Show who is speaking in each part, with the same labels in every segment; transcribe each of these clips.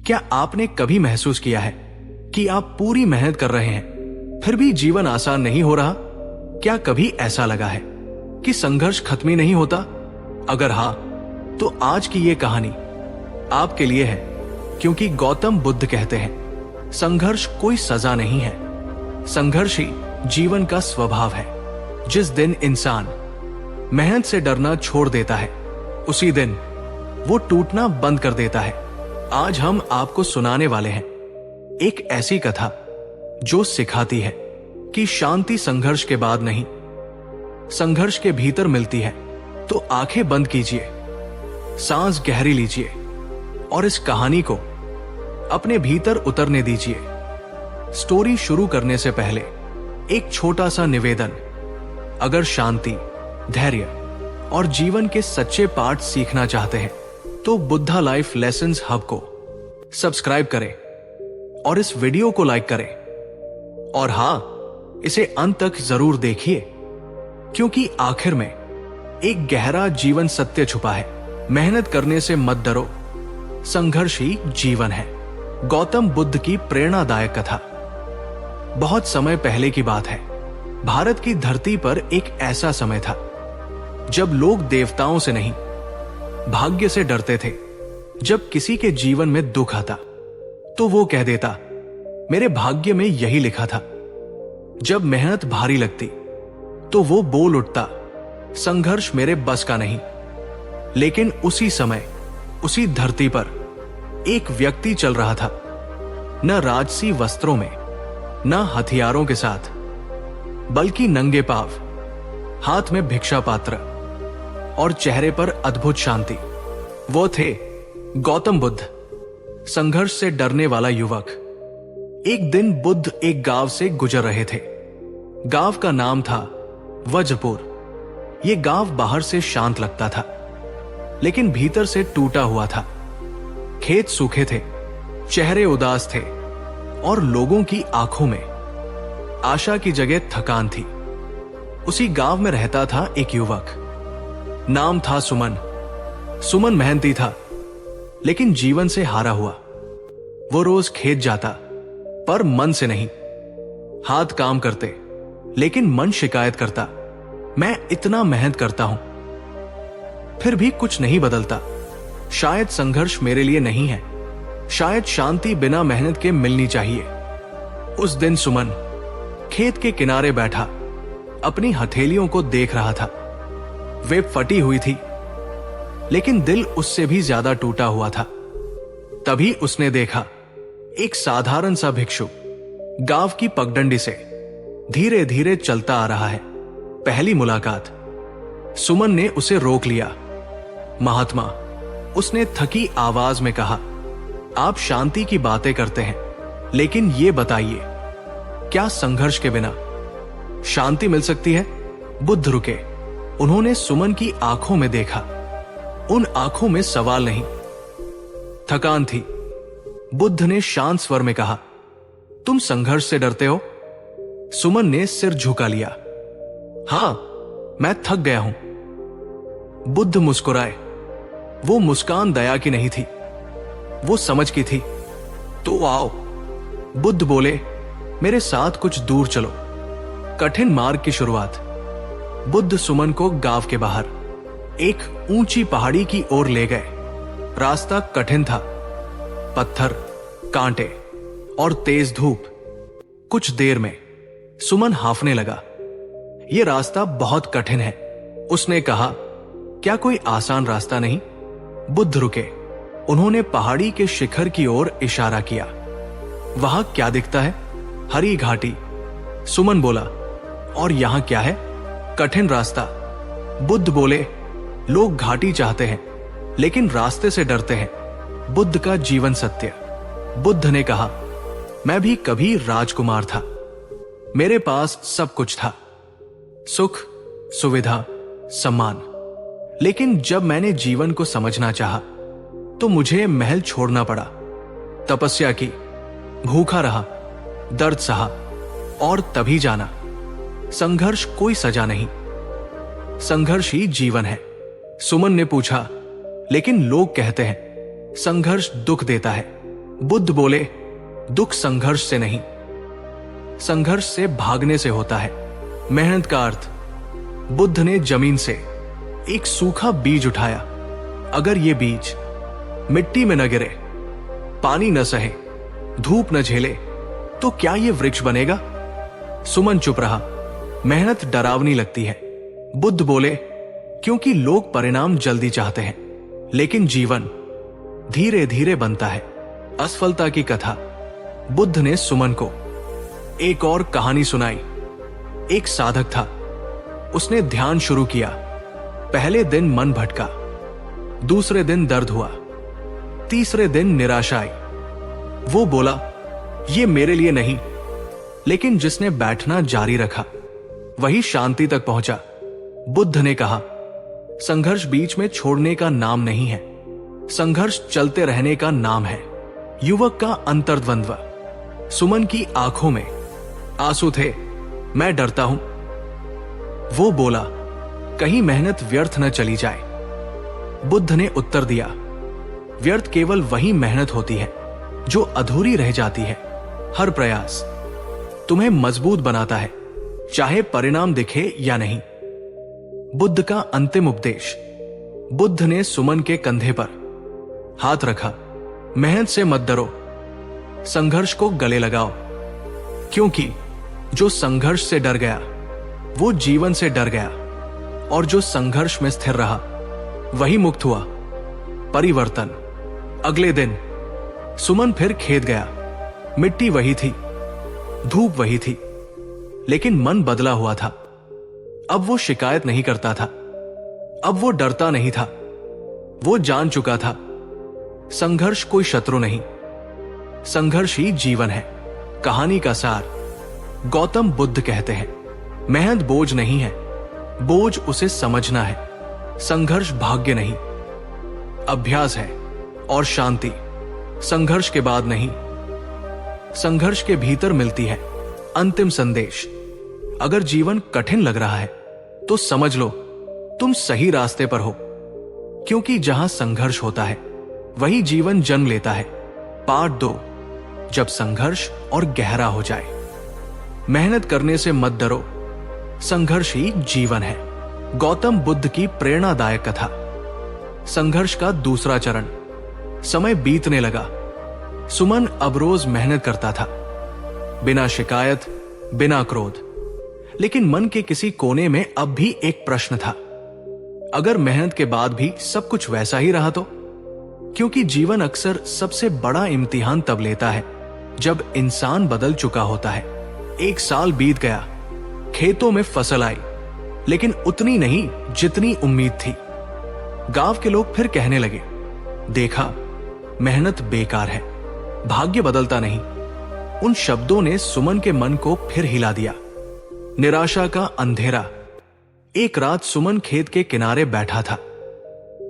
Speaker 1: क्या आपने कभी महसूस किया है कि आप पूरी मेहनत कर रहे हैं फिर भी जीवन आसान नहीं हो रहा? क्या कभी ऐसा लगा है कि संघर्ष खत्म ही नहीं होता? अगर हां, तो आज की ये कहानी आपके लिए है, क्योंकि गौतम बुद्ध कहते हैं संघर्ष कोई सजा नहीं है, संघर्ष ही जीवन का स्वभाव है। जिस दिन इंसान मेहनत से डरना छोड़ देता है, उसी दिन वो टूटना बंद कर देता है। आज हम आपको सुनाने वाले हैं एक ऐसी कथा जो सिखाती है कि शांति संघर्ष के बाद नहीं, संघर्ष के भीतर मिलती है। तो आंखें बंद कीजिए, सांस गहरी लीजिए और इस कहानी को अपने भीतर उतरने दीजिए। स्टोरी शुरू करने से पहले एक छोटा सा निवेदन। अगर शांति, धैर्य और जीवन के सच्चे पाठ सीखना चाहते हैं तो बुद्धा लाइफ लेसन्स हब को सब्सक्राइब करें और इस वीडियो को लाइक करें। और हां, इसे अंत तक जरूर देखिए, क्योंकि आखिर में एक गहरा जीवन सत्य छुपा है। मेहनत करने से मत डरो, संघर्ष ही जीवन है। गौतम बुद्ध की प्रेरणादायक कथा। बहुत समय पहले की बात है, भारत की धरती पर एक ऐसा समय था जब लोग देवताओं से नहीं, भाग्य से डरते थे। जब किसी के जीवन में दुख आता तो वो कह देता, मेरे भाग्य में यही लिखा था। जब मेहनत भारी लगती तो वो बोल उठता, संघर्ष मेरे बस का नहीं। लेकिन उसी समय, उसी धरती पर एक व्यक्ति चल रहा था, न राजसी वस्त्रों में, न हथियारों के साथ, बल्कि नंगे पांव, हाथ में भिक्षा पात्र और चेहरे पर अद्भुत शांति। वो थे गौतम बुद्ध, संघर्ष से डरने वाला युवक। एक दिन बुद्ध एक गांव से गुजर रहे थे। गांव का नाम था वज्रपुर। यह गांव बाहर से शांत लगता था, लेकिन भीतर से टूटा हुआ था। खेत सूखे थे, चेहरे उदास थे और लोगों की आंखों में आशा की जगह थकान थी। उसी गांव में रहता था एक युवक, नाम था सुमन। सुमन मेहनती था, लेकिन जीवन से हारा हुआ। वो रोज खेत जाता, पर मन से नहीं। हाथ काम करते, लेकिन मन शिकायत करता, मैं इतना मेहनत करता हूं, फिर भी कुछ नहीं बदलता। शायद संघर्ष मेरे लिए नहीं है, शायद शांति बिना मेहनत के मिलनी चाहिए। उस दिन सुमन खेत के किनारे बैठा अपनी हथेलियों को देख रहा था। वे फटी हुई थी, लेकिन दिल उससे भी ज्यादा टूटा हुआ था। तभी उसने देखा एक साधारण सा भिक्षु गांव की पगडंडी से धीरे धीरे चलता आ रहा है। पहली मुलाकात, सुमन ने उसे रोक लिया। महात्मा, उसने थकी आवाज में कहा, आप शांति की बातें करते हैं, लेकिन ये बताइए, क्या संघर्ष के बिना शांति मिल सकती है? बुद्ध रुके। उन्होंने सुमन की आंखों में देखा। उन आंखों में सवाल नहीं, थकान थी। बुद्ध ने शांत स्वर में कहा, तुम संघर्ष से डरते हो? सुमन ने सिर झुका लिया। हां, मैं थक गया हूं। बुद्ध मुस्कुराए। वो मुस्कान दया की नहीं थी, वो समझ की थी। तो आओ, बुद्ध बोले, मेरे साथ कुछ दूर चलो। कठिन मार्ग की शुरुआत। बुद्ध सुमन को गांव के बाहर एक ऊंची पहाड़ी की ओर ले गए। रास्ता कठिन था, पत्थर, कांटे और तेज धूप। कुछ देर में सुमन हांफने लगा। यह रास्ता बहुत कठिन है, उसने कहा। क्या कोई आसान रास्ता नहीं? बुद्ध रुके। उन्होंने पहाड़ी के शिखर की ओर इशारा किया। वहां क्या दिखता है? हरी घाटी। सुमन बोला, और यहां क्या है? कठिन रास्ता। बुद्ध बोले, लोग घाटी चाहते हैं, लेकिन रास्ते से डरते हैं। बुद्ध का जीवन सत्य। बुद्ध ने कहा, मैं भी कभी राजकुमार था। मेरे पास सब कुछ था, सुख, सुविधा, सम्मान। लेकिन जब मैंने जीवन को समझना चाहा, तो मुझे महल छोड़ना पड़ा। तपस्या की, भूखा रहा, दर्द सहा, और तभी जाना, संघर्ष कोई सजा नहीं, संघर्ष ही जीवन है। सुमन ने पूछा, लेकिन लोग कहते हैं संघर्ष दुख देता है। बुद्ध बोले, दुख संघर्ष से नहीं, संघर्ष से भागने से होता है। मेहनत का अर्थ, बुद्ध ने जमीन से एक सूखा बीज उठाया। अगर ये बीज मिट्टी में न गिरे, पानी न सहे, धूप न झेले, तो क्या ये वृक्ष बनेगा? सुमन चुप रहा। मेहनत डरावनी लगती है। बुद्ध बोले, क्योंकि लोग परिणाम जल्दी चाहते हैं, लेकिन जीवन धीरे धीरे बनता है। असफलता की कथा। बुद्ध ने सुमन को एक और कहानी सुनाई। एक साधक था। उसने ध्यान शुरू किया। पहले दिन मन भटका, दूसरे दिन दर्द हुआ, तीसरे दिन निराशा आई। वो बोला, ये मेरे लिए नहीं। लेकिन जिसने बैठना जारी रखा वही शांति तक पहुंचा। बुद्ध ने कहा, संघर्ष बीच में छोड़ने का नाम नहीं है, संघर्ष चलते रहने का नाम है। युवक का अंतर्द्वंद्व। सुमन की आंखों में आंसू थे। मैं डरता हूं। वो बोला, कहीं मेहनत व्यर्थ न चली जाए। बुद्ध ने उत्तर दिया, व्यर्थ केवल वही मेहनत होती है जो अधूरी रह जाती है। हर प्रयास तुम्हें मजबूत बनाता है, चाहे परिणाम दिखे या नहीं। बुद्ध का अंतिम उपदेश। बुद्ध ने सुमन के कंधे पर हाथ रखा। मेहनत से मत डरो, संघर्ष को गले लगाओ, क्योंकि जो संघर्ष से डर गया वो जीवन से डर गया, और जो संघर्ष में स्थिर रहा वही मुक्त हुआ। परिवर्तन। अगले दिन सुमन फिर खेत गया। मिट्टी वही थी, धूप वही थी, लेकिन मन बदला हुआ था। अब वो शिकायत नहीं करता था, अब वो डरता नहीं था। वो जान चुका था, संघर्ष कोई शत्रु नहीं, संघर्ष ही जीवन है। कहानी का सार। गौतम बुद्ध कहते हैं, मेहनत बोझ नहीं है, बोझ उसे समझना है। संघर्ष भाग्य नहीं, अभ्यास है। और शांति संघर्ष के बाद नहीं, संघर्ष के भीतर मिलती है। अंतिम संदेश। अगर जीवन कठिन लग रहा है तो समझ लो तुम सही रास्ते पर हो, क्योंकि जहां संघर्ष होता है वही जीवन जन्म लेता है। पार्ट 2, जब संघर्ष और गहरा हो जाए। मेहनत करने से मत डरो, संघर्ष ही जीवन है। गौतम बुद्ध की प्रेरणादायक कथा। संघर्ष का दूसरा चरण। समय बीतने लगा। सुमन अब रोज मेहनत करता था, बिना शिकायत, बिना क्रोध। लेकिन मन के किसी कोने में अब भी एक प्रश्न था, अगर मेहनत के बाद भी सब कुछ वैसा ही रहा तो? क्योंकि जीवन अक्सर सबसे बड़ा इम्तिहान तब लेता है जब इंसान बदल चुका होता है। 1 साल बीत गया, खेतों में फसल आई, लेकिन उतनी नहीं जितनी उम्मीद थी। गांव के लोग फिर कहने लगे, देखा, मेहनत बेकार है, भाग्य बदलता नहीं। उन शब्दों ने सुमन के मन को फिर हिला दिया। निराशा का अंधेरा। एक रात सुमन खेत के किनारे बैठा था।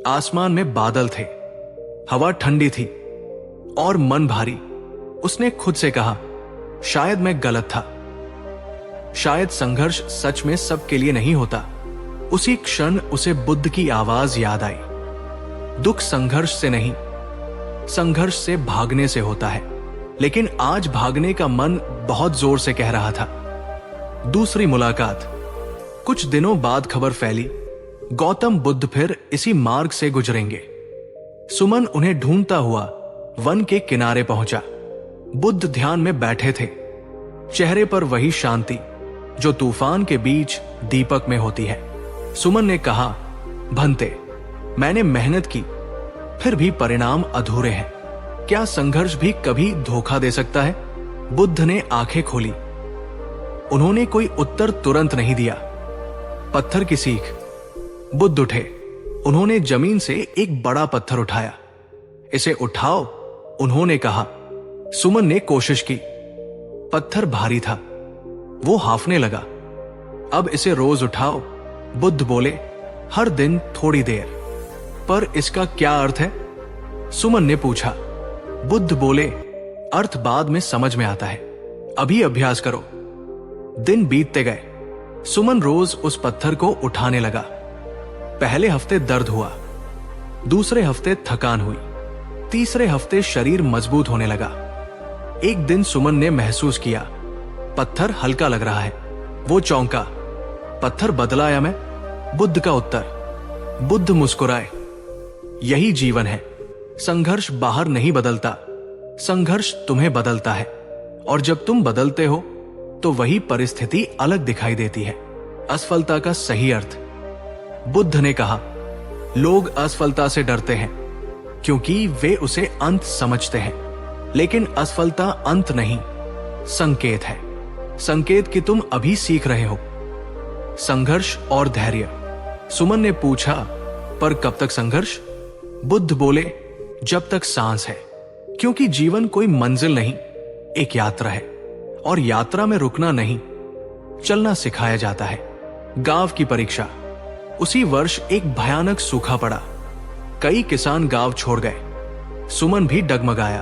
Speaker 1: आसमान में बादल थे, हवा ठंडी थी और मन भारी। उसने खुद से कहा, शायद मैं गलत था, शायद संघर्ष सच में सबके लिए नहीं होता। उसी क्षण उसे बुद्ध की आवाज याद आई, दुख संघर्ष से नहीं, संघर्ष से भागने से होता है। लेकिन आज भागने का मन बहुत जोर से कह रहा था। दूसरी मुलाकात। कुछ दिनों बाद खबर फैली, गौतम बुद्ध फिर इसी मार्ग से गुजरेंगे। सुमन उन्हें ढूंढता हुआ वन के किनारे पहुंचा। बुद्ध ध्यान में बैठे थे, चेहरे पर वही शांति जो तूफान के बीच दीपक में होती है। सुमन ने कहा, भंते, मैंने मेहनत की, फिर भी परिणाम अधूरे हैं। क्या संघर्ष भी कभी धोखा दे सकता है? बुद्ध ने आंखें खोली। उन्होंने कोई उत्तर तुरंत नहीं दिया। पत्थर की सीख। बुद्ध उठे। उन्होंने जमीन से एक बड़ा पत्थर उठाया। इसे उठाओ, उन्होंने कहा। सुमन ने कोशिश की। पत्थर भारी था, वो हांफने लगा। अब इसे रोज उठाओ, बुद्ध बोले, हर दिन थोड़ी देर। पर इसका क्या अर्थ है? सुमन ने पूछा। बुद्ध बोले, अर्थ बाद में समझ में आता है, अभी अभ्यास करो। दिन बीतते गए। सुमन रोज उस पत्थर को उठाने लगा। पहले हफ्ते दर्द हुआ, दूसरे हफ्ते थकान हुई, तीसरे हफ्ते शरीर मजबूत होने लगा। एक दिन सुमन ने महसूस किया पत्थर हल्का लग रहा है। वो चौंका, पत्थर बदला या मैं? बुद्ध का उत्तर। बुद्ध मुस्कुराए, यही जीवन है। संघर्ष बाहर नहीं बदलता, संघर्ष तुम्हें बदलता है। और जब तुम बदलते हो तो वही परिस्थिति अलग दिखाई देती है। असफलता का सही अर्थ। बुद्ध ने कहा, लोग असफलता से डरते हैं क्योंकि वे उसे अंत समझते हैं, लेकिन असफलता अंत नहीं, संकेत है। संकेत कि तुम अभी सीख रहे हो। संघर्ष और धैर्य। सुमन ने पूछा, पर कब तक संघर्ष? बुद्ध बोले, जब तक सांस है, क्योंकि जीवन कोई मंजिल नहीं, एक यात्रा है। और यात्रा में रुकना नहीं, चलना सिखाया जाता है। गांव की परीक्षा। उसी वर्ष एक भयानक सूखा पड़ा। कई किसान गांव छोड़ गए। सुमन भी डगमगाया,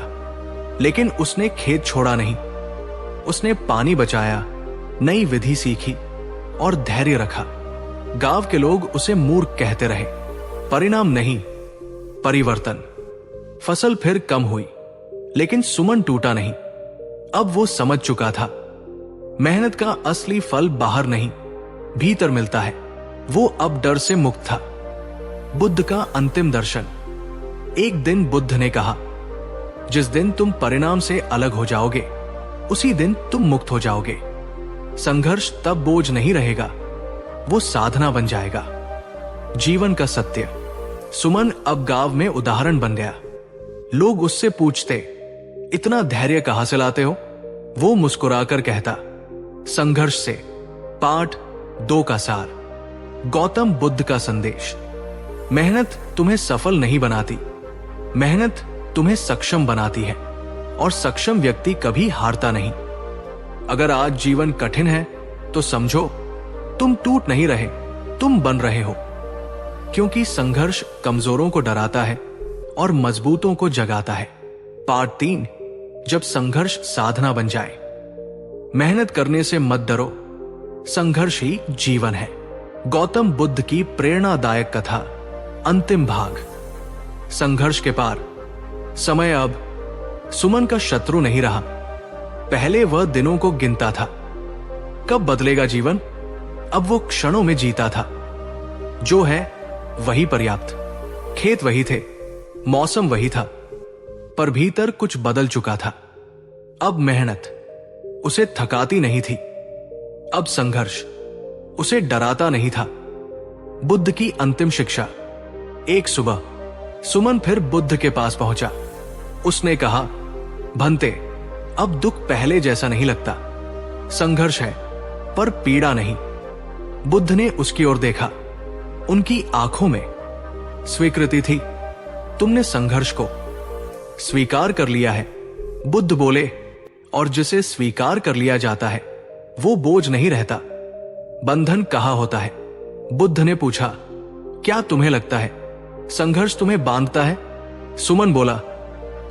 Speaker 1: लेकिन उसने खेत छोड़ा नहीं। उसने पानी बचाया, नई विधि सीखी और धैर्य रखा। गांव के लोग उसे मूर्ख कहते रहे। परिणाम नहीं, परिवर्तन। फसल फिर कम हुई, लेकिन सुमन टूटा नहीं। अब वो समझ चुका था, मेहनत का असली फल बाहर नहीं, भीतर मिलता है। वो अब डर से मुक्त था। बुद्ध का अंतिम दर्शन। एक दिन बुद्ध ने कहा, जिस दिन तुम परिणाम से अलग हो जाओगे, उसी दिन तुम मुक्त हो जाओगे। संघर्ष तब बोझ नहीं रहेगा, वो साधना बन जाएगा। जीवन का सत्य। सुमन अब गांव में उदाहरण बन गया। लोग उससे पूछते, इतना धैर्य कहां से लाते हो? वो मुस्कुराकर कहता, संघर्ष से। पाठ 2 का सार। गौतम बुद्ध का संदेश। मेहनत तुम्हें सफल नहीं बनाती, मेहनत तुम्हें सक्षम बनाती है। और सक्षम व्यक्ति कभी हारता नहीं। अगर आज जीवन कठिन है तो समझो, तुम टूट नहीं रहे, तुम बन रहे हो। क्योंकि संघर्ष कमजोरों को डराता है और मजबूतों को जगाता है। पार्ट 3, जब संघर्ष साधना बन जाए। मेहनत करने से मत डरो, संघर्ष ही जीवन है। गौतम बुद्ध की प्रेरणादायक कथा। अंतिम भाग। संघर्ष के पार। समय अब। सुमन का शत्रु नहीं रहा। पहले वह दिनों को गिनता था, कब बदलेगा जीवन। अब वो क्षणों में जीता था। जो है वही पर्याप्त। खेत वही थे, मौसम वही था, पर भीतर कुछ बदल चुका था। अब मेहनत उसे थकाती नहीं थी, अब संघर्ष उसे डराता नहीं था। बुद्ध की अंतिम शिक्षा। एक सुबह सुमन फिर बुद्ध के पास पहुंचा। उसने कहा, भंते, अब दुख पहले जैसा नहीं लगता। संघर्ष है पर पीड़ा नहीं। बुद्ध ने उसकी ओर देखा। उनकी आंखों में स्वीकृति थी। तुमने संघर्ष को स्वीकार कर लिया है। बुद्ध बोले, और जिसे स्वीकार कर लिया जाता है वो बोझ नहीं रहता। बंधन कहाँ होता है? बुद्ध ने पूछा, क्या तुम्हें लगता है संघर्ष तुम्हें बांधता है? सुमन बोला,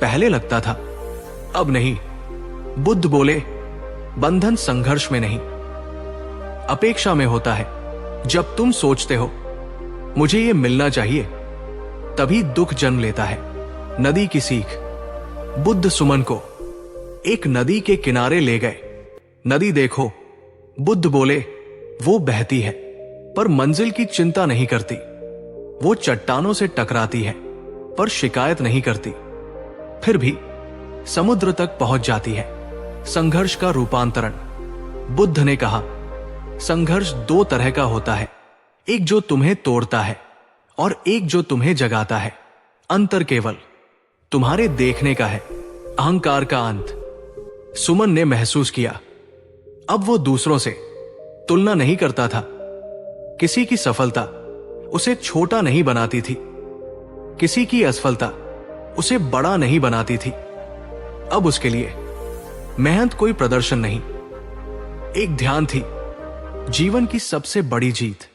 Speaker 1: पहले लगता था, अब नहीं। बुद्ध बोले, बंधन संघर्ष में नहीं, अपेक्षा में होता है। जब तुम सोचते हो मुझे ये मिलना चाहिए, तभी दुख जन्म लेता है। नदी की सीख। बुद्ध सुमन को एक नदी के किनारे ले गए। नदी देखो, बुद्ध बोले, वो बहती है पर मंजिल की चिंता नहीं करती। वो चट्टानों से टकराती है पर शिकायत नहीं करती, फिर भी समुद्र तक पहुंच जाती है। संघर्ष का रूपांतरण। बुद्ध ने कहा, संघर्ष 2 तरह का होता है, एक जो तुम्हें तोड़ता है और एक जो तुम्हें जगाता है। अंतर केवल तुम्हारे देखने का है। अहंकार का अंत। सुमन ने महसूस किया, अब वो दूसरों से तुलना नहीं करता था। किसी की सफलता उसे छोटा नहीं बनाती थी, किसी की असफलता उसे बड़ा नहीं बनाती थी। अब उसके लिए मेहनत कोई प्रदर्शन नहीं, एक ध्यान थी, जीवन की सबसे बड़ी जीत।